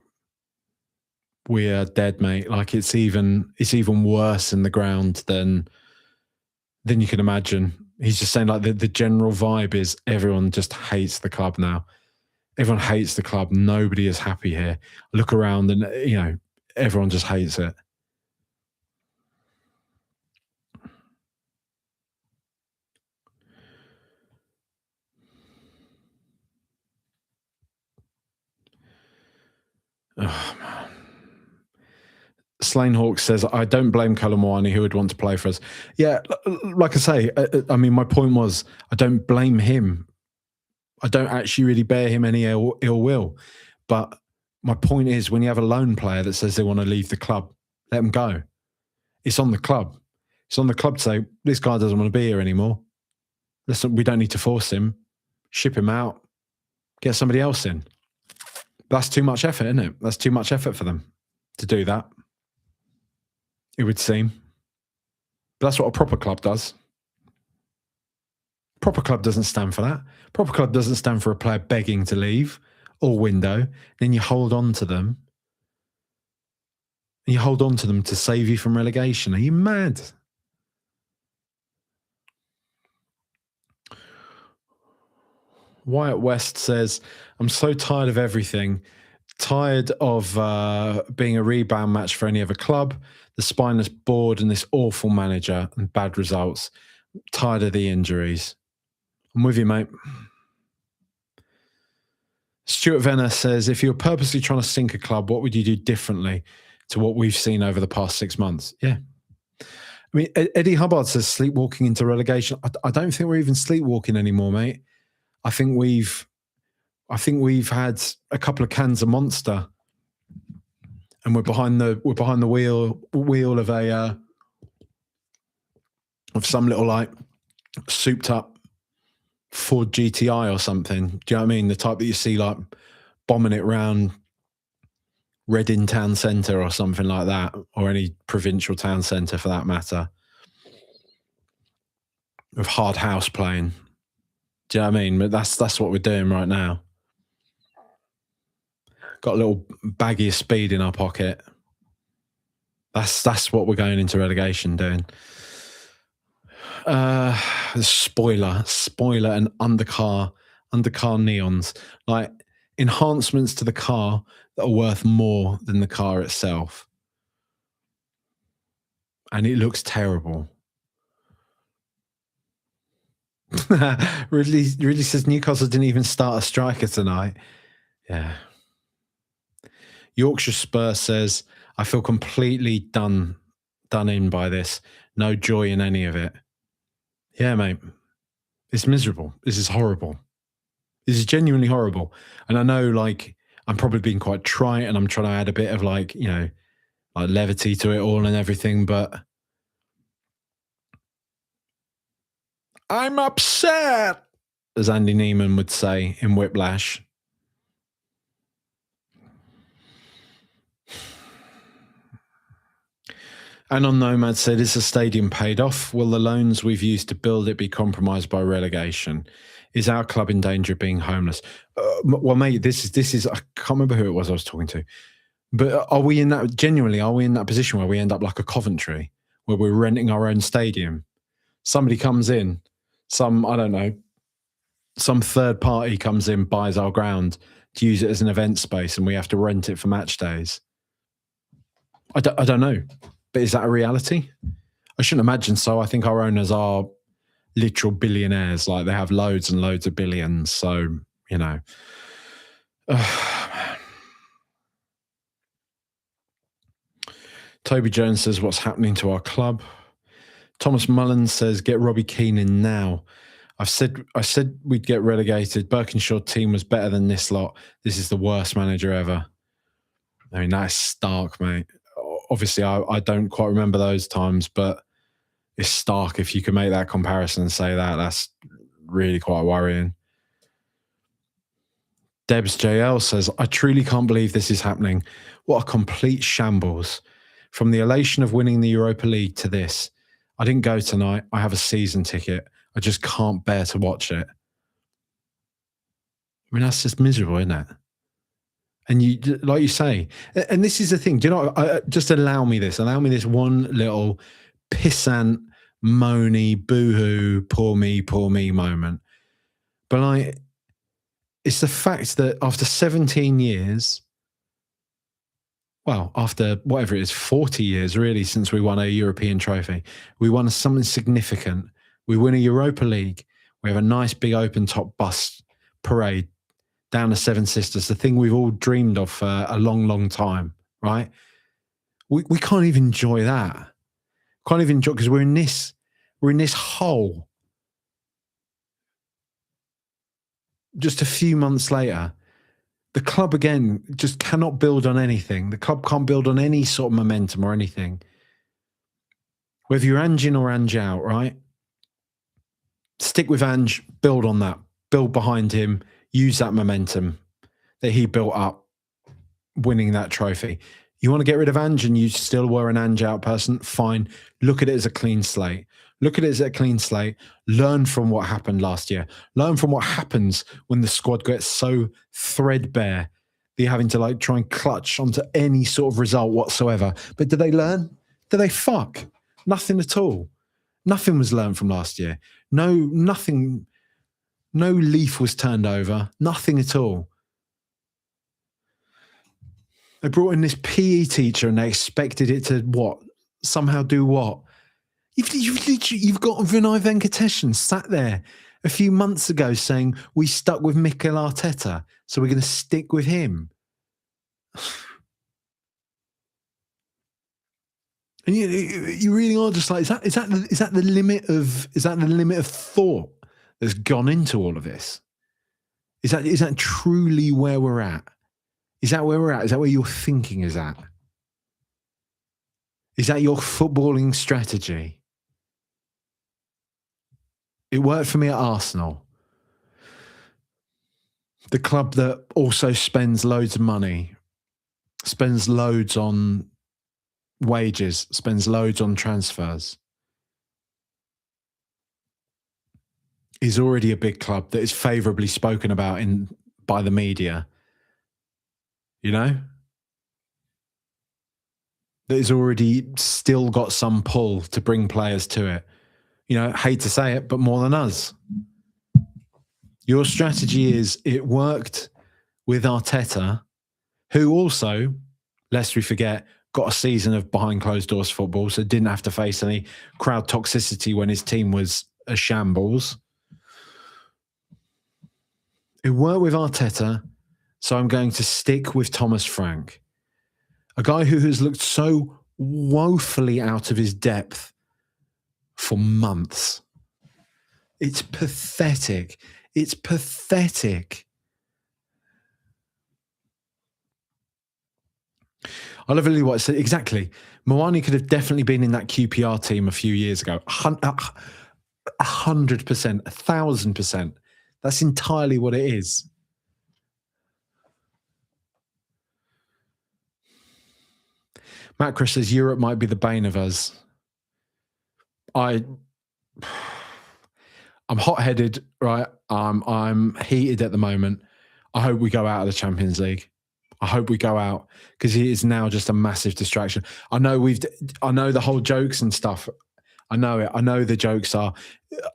we are dead, mate. Like, it's even worse in the ground than you can imagine. He's just saying, like, the general vibe is everyone just hates the club now. Everyone hates the club. Nobody is happy here. Look around and, you know, everyone just hates it. Oh, man. Slain Hawk says, I don't blame Kalamwani, who would want to play for us. Yeah, like I say, I mean, my point was, I don't blame him. I don't actually really bear him any ill will. But my point is, when you have a lone player that says they want to leave the club, let them go. It's on the club. It's on the club to say, this guy doesn't want to be here anymore. Listen, we don't need to force him. Ship him out. Get somebody else in. That's too much effort, isn't it? That's too much effort for them to do that. It would seem. But that's what a proper club does. Proper club doesn't stand for that. Proper club doesn't stand for a player begging to leave or window. Then you hold on to them. And you hold on to them to save you from relegation. Are you mad? Wyatt West says, I'm so tired of everything. Tired of being a rebound match for any other club, the spineless board and this awful manager and bad results. Tired of the injuries. I'm with you, mate. Stuart Venner says, if you were purposely trying to sink a club, what would you do differently to what we've seen over the past 6 months? Yeah. I mean, Eddie Hubbard says sleepwalking into relegation. I don't think we're even sleepwalking anymore, mate. I think we've had a couple of cans of Monster, and we're behind the wheel of some little like souped up Ford GTI or something. Do you know what I mean? The type that you see like bombing it round Reading town centre or something like that, or any provincial town centre for that matter, with Hard House playing. Do you know what I mean? But that's what we're doing right now. Got a little baggy of speed in our pocket. That's what we're going into relegation doing. Spoiler and undercar neons, like enhancements to the car that are worth more than the car itself. And it looks terrible. Ridley says Newcastle didn't even start a striker tonight. Yeah. Yorkshire Spur says, I feel completely done in by this. No joy in any of it. Yeah, mate. It's miserable. This is horrible. This is genuinely horrible. And I know, like, I'm probably being quite trite and I'm trying to add a bit of, like, you know, like levity to it all and everything, but I'm upset, as Andy Neiman would say in Whiplash. And on Nomad said, is the stadium paid off? Will the loans we've used to build it be compromised by relegation? Is our club in danger of being homeless? Well, mate, this is I can't remember who it was I was talking to, but are we in that genuinely? Are we in that position where we end up like a Coventry, where we're renting our own stadium? Somebody comes in, I don't know, some third party comes in, buys our ground to use it as an event space, and we have to rent it for match days. I don't know, but is that a reality? I shouldn't imagine so. I think our owners are literal billionaires. Like, they have loads and loads of billions. So, you know. Toby Jones says, what's happening to our club? Thomas Mullins says, get Robbie Keane in now. I said we'd get relegated. Birkinshaw team was better than this lot. This is the worst manager ever. I mean, that's stark, mate. Obviously, I don't quite remember those times, but it's stark if you can make that comparison and say that. That's really quite worrying. Debs JL says, I truly can't believe this is happening. What a complete shambles. From the elation of winning the Europa League to this. I didn't go tonight. I have a season ticket. I just can't bear to watch it. I mean, that's just miserable, isn't it? And you, like you say, and this is the thing. Do you know? Just allow me this one little pissant, moany, boohoo, poor me moment. But like, it's the fact that after 17 years, well, after whatever it is, 40 years really, since we won a European trophy, we won something significant. We win a Europa League. We have a nice big open top bus parade down the Seven Sisters, the thing we've all dreamed of for a long, long time, right? We can't even enjoy that. Can't even enjoy, because we're in this hole. Just a few months later, the club again just cannot build on anything. The club can't build on any sort of momentum or anything. Whether you're Ange in or Ange out, right? Stick with Ange, build on that, build behind him, use that momentum that he built up winning that trophy. You want to get rid of Ange and you still were an Ange out person, fine. Look at it as a clean slate. Look at it as a clean slate. Learn from what happened last year. Learn from what happens when the squad gets so threadbare that you're having to like try and clutch onto any sort of result whatsoever. But did they learn? Did they fuck? Nothing at all. Nothing was learned from last year. Nothing. No leaf was turned over. Nothing at all. They brought in this PE teacher and they expected it to what? Somehow do what? You've got Vinay Venkatesan sat there a few months ago saying we stuck with Mikel Arteta, so we're going to stick with him. And you really are just like, is that the limit of thought that's gone into all of this? Is that truly where we're at? Is that where we're at? Is that where your thinking is at? Is that your footballing strategy? It worked for me at Arsenal. The club that also spends loads of money, spends loads on wages, spends loads on transfers, is already a big club that is favourably spoken about by the media. You know? That has already still got some pull to bring players to it. You know, hate to say it, but more than us. Your strategy is, it worked with Arteta, who also, lest we forget, got a season of behind closed doors football, so didn't have to face any crowd toxicity when his team was a shambles. It worked with Arteta, so I'm going to stick with Thomas Frank, a guy who has looked so woefully out of his depth for months. It's pathetic. It's pathetic. I love really what I said. Exactly. Moani could have definitely been in that QPR team a few years ago. 100%, 1,000%. That's entirely what it is. Macro says Europe might be the bane of us. I'm hot-headed, right? I'm heated at the moment. I hope we go out of the Champions League. I hope we go out because it is now just a massive distraction. I know the whole jokes and stuff. I know it. I know the jokes are,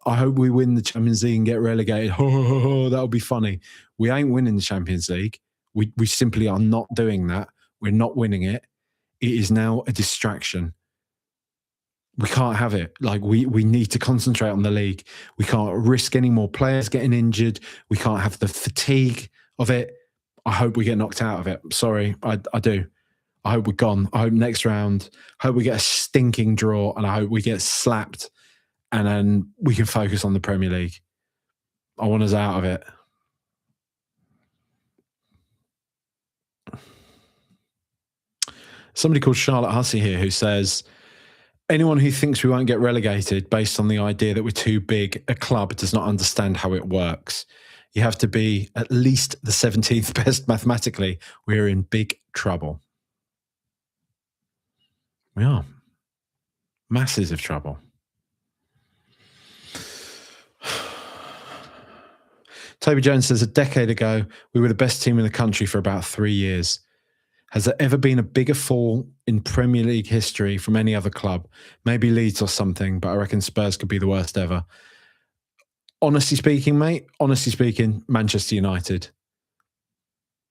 I hope we win the Champions League and get relegated. That'll be funny. We ain't winning the Champions League. We simply are not doing that. We're not winning it. It is now a distraction. We can't have it. Like we need to concentrate on the league. We can't risk any more players getting injured. We can't have the fatigue of it. I hope we get knocked out of it. Sorry, I do. I hope we're gone. I hope next round, I hope we get a stinking draw and I hope we get slapped and then we can focus on the Premier League. I want us out of it. Somebody called Charlotte Hussey here who says, anyone who thinks we won't get relegated based on the idea that we're too big a club does not understand how it works. You have to be at least the 17th best mathematically. We're in big trouble. We are. Masses of trouble. Toby Jones says, a decade ago, we were the best team in the country for about 3 years. Has there ever been a bigger fall in Premier League history from any other club? Maybe Leeds or something, but I reckon Spurs could be the worst ever. Honestly speaking, mate, Manchester United.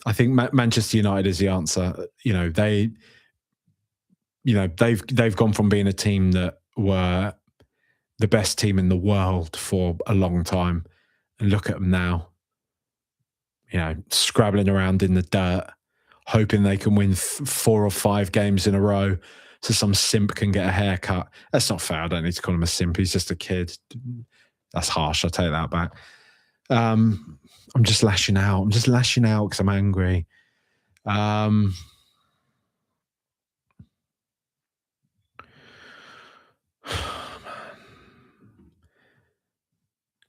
I think Manchester United is the answer. They've gone from being a team that were the best team in the world for a long time. And look at them now, scrabbling around in the dirt, hoping they can win 4 or 5 games in a row so some simp can get a haircut. That's not fair. I don't need to call him a simp. He's just a kid. That's harsh. I'll take that back. I'm just lashing out. I'm just lashing out because I'm angry.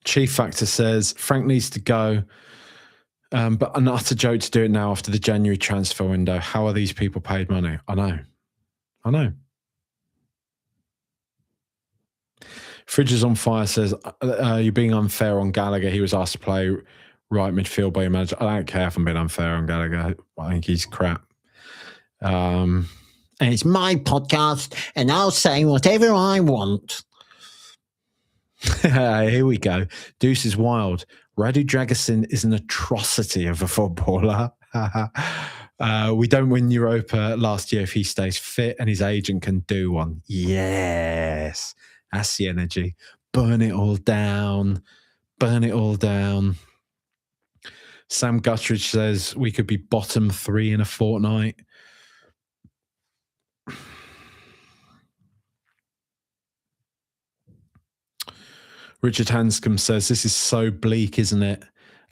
Chief Factor says, Frank needs to go, but an utter joke to do it now after the January transfer window. How are these people paid money? I know. Fridge is on fire says, you're being unfair on Gallagher. He was asked to play right midfield by your manager. I don't care if I'm being unfair on Gallagher. I think he's crap. And it's my podcast, and I'll say whatever I want. Here we go. Deuce is wild. Radu Dragusin is an atrocity of a footballer. We don't win Europa last year if he stays fit and his agent can do one. Yes. That's the energy. Burn it all down. Burn it all down. Sam Guttridge says we could be bottom 3 in a fortnight. Richard Hanscom says, this is so bleak, isn't it?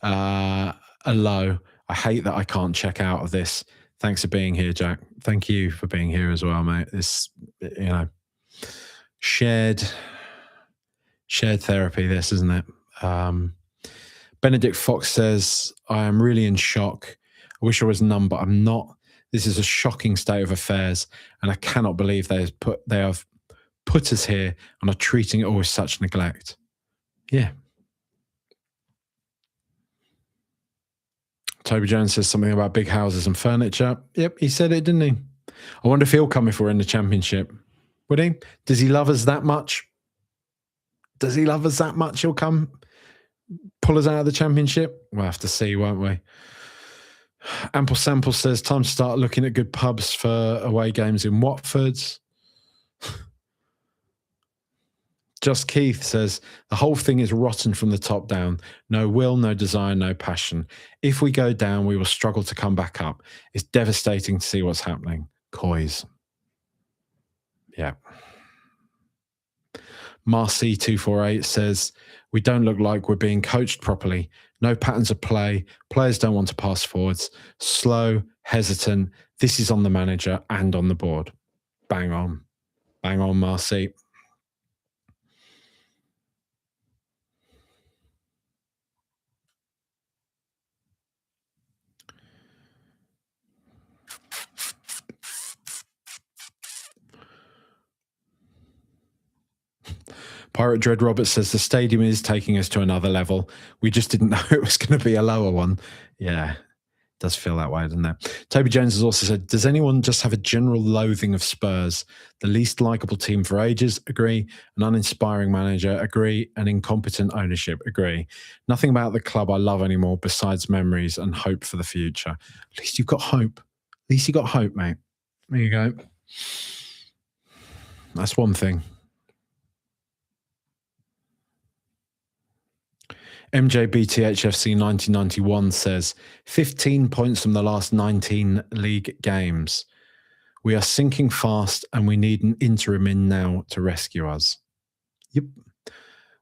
A low. I hate that I can't check out of this. Thanks for being here, Jack. Thank you for being here as well, mate. This, shared therapy, this, isn't it? Benedict Fox says, I am really in shock. I wish I was numb, but I'm not. This is a shocking state of affairs, and I cannot believe they have put us here and are treating it all with such neglect. Yeah. Toby Jones says something about big houses and furniture. Yep, he said it, didn't he? I wonder if he'll come if we're in the Championship. Would he? Does he love us that much? Does he love us that much? He'll come pull us out of the Championship? We'll have to see, won't we? Ample Sample says, time to start looking at good pubs for away games in Watford. Just Keith says, the whole thing is rotten from the top down. No will, no desire, no passion. If we go down, we will struggle to come back up. It's devastating to see what's happening. Coys. Yeah. Marcy248 says, we don't look like we're being coached properly. No patterns of play. Players don't want to pass forwards. Slow, hesitant. This is on the manager and on the board. Bang on. Bang on, Marcy. Pirate Dread Roberts says the stadium is taking us to another level. We just didn't know it was going to be a lower one. Yeah, it does feel that way, doesn't it? Toby Jones has also said, does anyone just have a general loathing of Spurs? The least likeable team for ages? Agree. An uninspiring manager? Agree. An incompetent ownership? Agree. Nothing about the club I love anymore besides memories and hope for the future. At least you've got hope. At least you got hope, mate. There you go. That's one thing. MJBTHFC 1991 says 15 points from the last 19 league games. We are sinking fast and we need an interim in now to rescue us. Yep.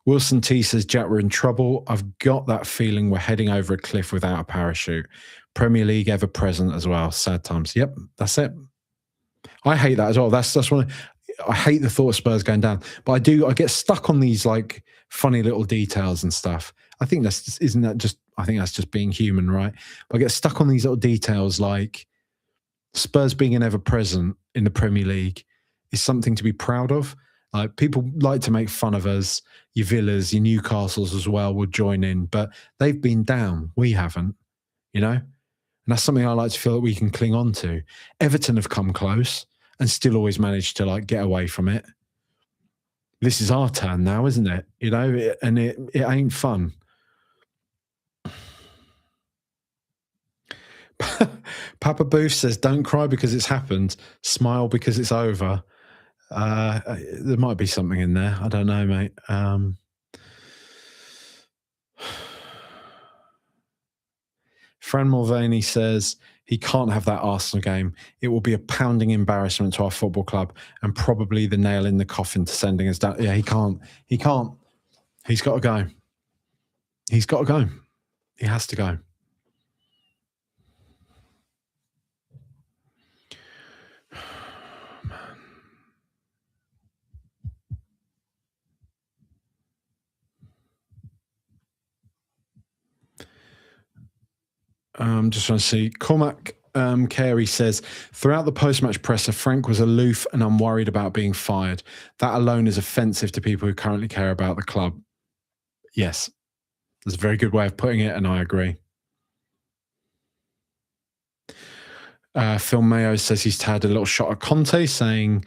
Wilson T says, Jack, we're in trouble. I've got that feeling we're heading over a cliff without a parachute. Premier League ever present as well. Sad times. Yep, that's it. I hate that as well. That's one. I hate the thought of Spurs going down, but I get stuck on these like funny little details and stuff. I think that's just, I think that's just being human, right? But I get stuck on these little details like Spurs being an ever present in the Premier League is something to be proud of. Like people like to make fun of us. Your Villas, your Newcastles as well will join in, but they've been down. We haven't, you know? And that's something I like to feel that we can cling on to. Everton have come close and still always managed to like get away from it. This is our turn now, isn't it? You know, and it ain't fun. Papa Booth says, don't cry because it's happened. Smile because it's over. There might be something in there. I don't know, mate. Fran Mulvaney says, he can't have that Arsenal game. It will be a pounding embarrassment to our football club and probably the nail in the coffin to sending us down. Yeah, he can't. He can't. He's got to go. He's got to go. He has to go. I'm just trying to see. Cormac Carey says, throughout the post-match presser, Frank was aloof and unworried about being fired. That alone is offensive to people who currently care about the club. Yes, that's a very good way of putting it, and I agree. Phil Mayo says he's had a little shot at Conte, saying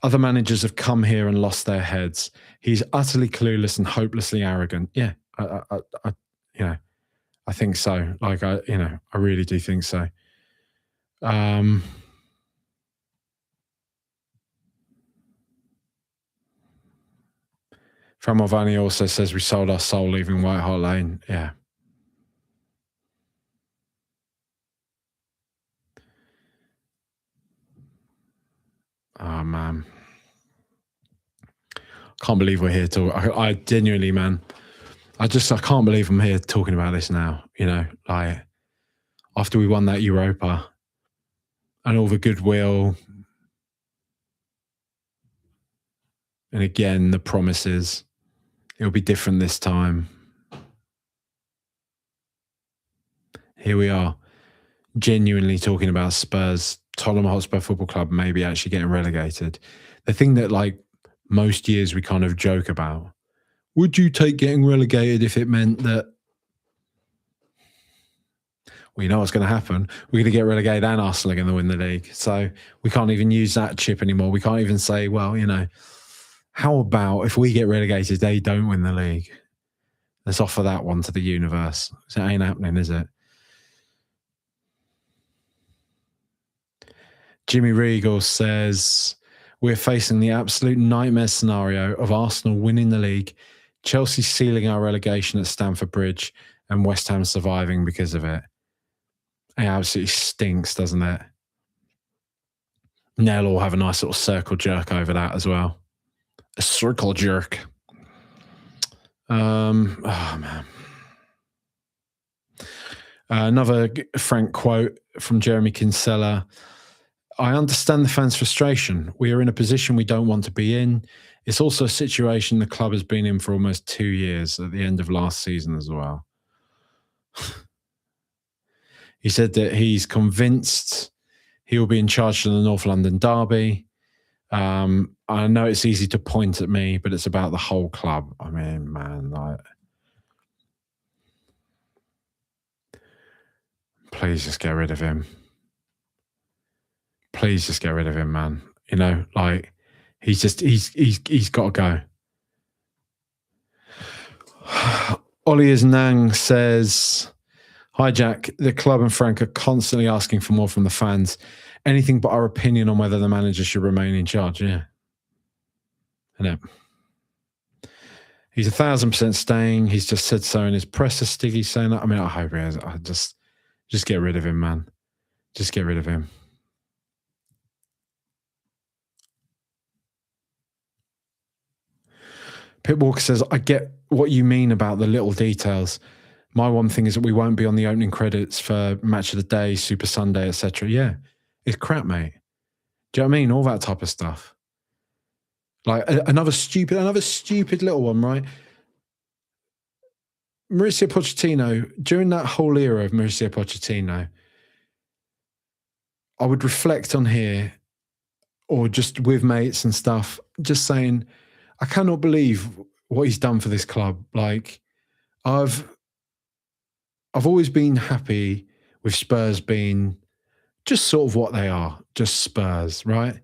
other managers have come here and lost their heads. He's utterly clueless and hopelessly arrogant. Yeah, I think so. Like, I really do think so. From Mulvaney also says we sold our soul leaving White Hart Lane. Yeah. Oh, man. Can't believe we're here talking. I genuinely, man, I can't believe I'm here talking about this now. You know, like after we won that Europa and all the goodwill, and again, the promises, it'll be different this time. Here we are, genuinely talking about Spurs, Tottenham Hotspur Football Club maybe actually getting relegated. The thing that, like, most years we kind of joke about, would you take getting relegated if it meant that, well, you know what's going to happen. We're going to get relegated and Arsenal are going to win the league. So we can't even use that chip anymore. We can't even say, well, you know, how about if we get relegated, they don't win the league? Let's offer that one to the universe. It ain't happening, is it? Jimmy Regal says, we're facing the absolute nightmare scenario of Arsenal winning the league, Chelsea sealing our relegation at Stamford Bridge, and West Ham surviving because of it. It absolutely stinks, doesn't it? Nell will have a nice little circle jerk over that as well. A circle jerk. Oh man. Another Frank quote from Jeremy Kinsella. I understand the fans' frustration. We are in a position we don't want to be in. It's also a situation the club has been in for almost 2 years at the end of last season as well. He said that he's convinced he will be in charge of the North London derby. I know it's easy to point at me, but it's about the whole club. I mean, man, please just get rid of him. Please just get rid of him, man. You know, like he's got to go. Ollie Nang says, "Hi Jack, the club and Frank are constantly asking for more from the fans. Anything but our opinion on whether the manager should remain in charge." Yeah, I know. He's 1,000% staying. He's just said so in his presser. Stiggy saying that. I mean, I hope he is. I just get rid of him, man. Just get rid of him. Pit Walker says, I get what you mean about the little details. My one thing is that we won't be on the opening credits for Match of the Day, Super Sunday, etc. Yeah, it's crap, mate. Do you know what I mean? All that type of stuff. Like another stupid little one, right? Mauricio Pochettino, during that whole era of Mauricio Pochettino, I would reflect on here or just with mates and stuff, just saying, I cannot believe what he's done for this club. Like, I've always been happy with Spurs being just sort of what they are, just Spurs, right?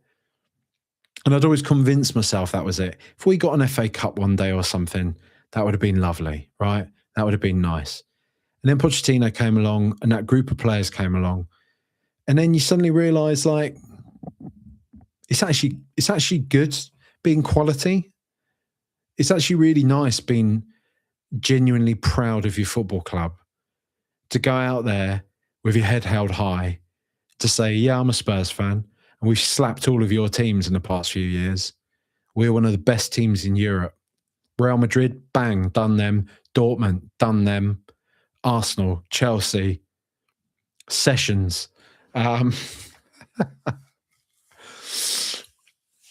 And I'd always convinced myself that was it. If we got an FA Cup one day or something, that would have been lovely, right? That would have been nice. And then Pochettino came along and that group of players came along. And then you suddenly realise, like, it's actually good being quality. It's actually really nice being genuinely proud of your football club. To go out there with your head held high, to say, yeah, I'm a Spurs fan, and we've slapped all of your teams in the past few years. We're one of the best teams in Europe. Real Madrid, bang, done them. Dortmund, done them. Arsenal, Chelsea, Sessions,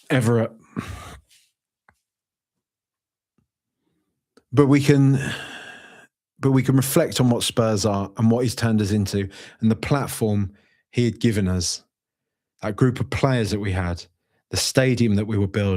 Everett. But we can reflect on what Spurs are and what he's turned us into and the platform he had given us, that group of players that we had, the stadium that we were building.